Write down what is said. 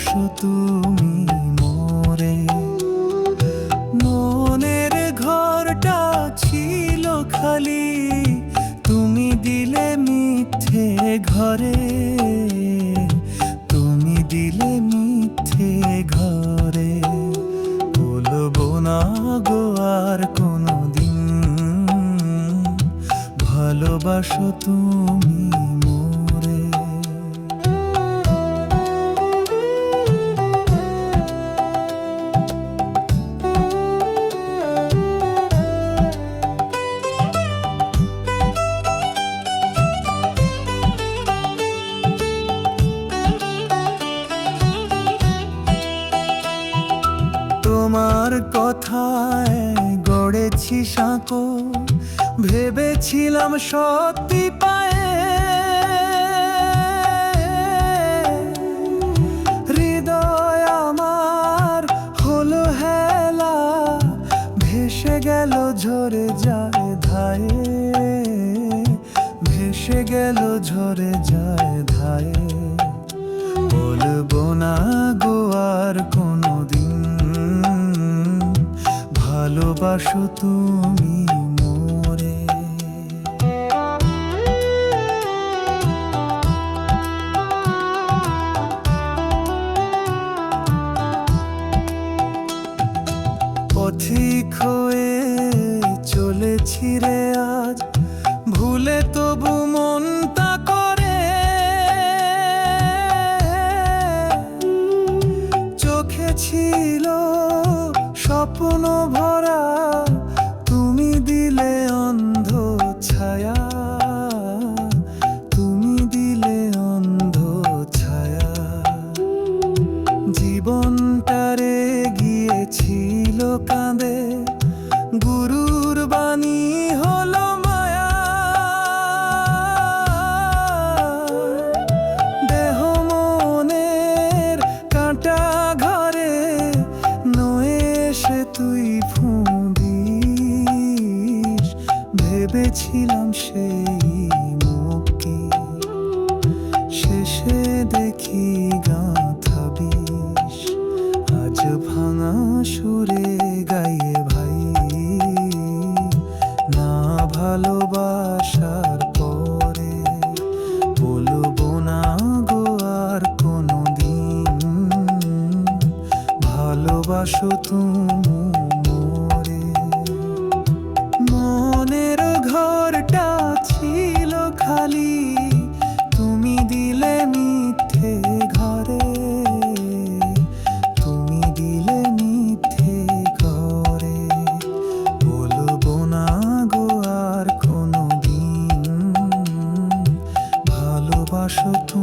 ভালোবাসো তুমি মোরে। মনের ঘরটা ছিল খালি, তুমি দিলে মিথ্যে ঘরে, তুমি দিলে মিথ্যে ঘরে। বলবো না গো আর কোনোদিন, ভালোবাসো তুমি মোরে। তোমার কথায় গড়েছি সাঁকো, ভেবেছিলাম সত্যি পায়ে। হৃদয় আমার হলো হেলা, ভেসে গেল ঝরে যায় ধায়ে, ভেসে গেল ঝরে যায় ধায়ে। বলবো না গো আর কোনোদিন, ভালোবাসো তুমি মোরে। পথিক হয়ে চলেছি রে আজ, ভুলে তবু মনটা করে। চোখে ছিল স্বপ্ন ভরা, তুমি দিলে অন্ধ ছায়া, তুমি দিলে অন্ধ ছায়া। জীবনটারে গিয়েছিল কাঁদে, গুরুর বাণী হলো মায়া। দেহ মনের কাঁটা ঘরে নয়ে এসে তুই ফুঁদিস, ভেবেছিলাম সেই মুক্তি, শেষে দেখি গাঁথা বিষ। আজ ভাঙা সুরে গাইয়ে ভাই, না ভালোবাসার পরে। বলবো না গো আর কোনোদিন, ভালোবাসো তুমি মোরে। মনের ঘরটা ছিল খালি, তুমি দিলে মিথ্যে ঘরে, তুমি দিলে মিথ্যে ঘরে। বলবো না গো আর কোনোদিন, ভালোবাসো তুমি।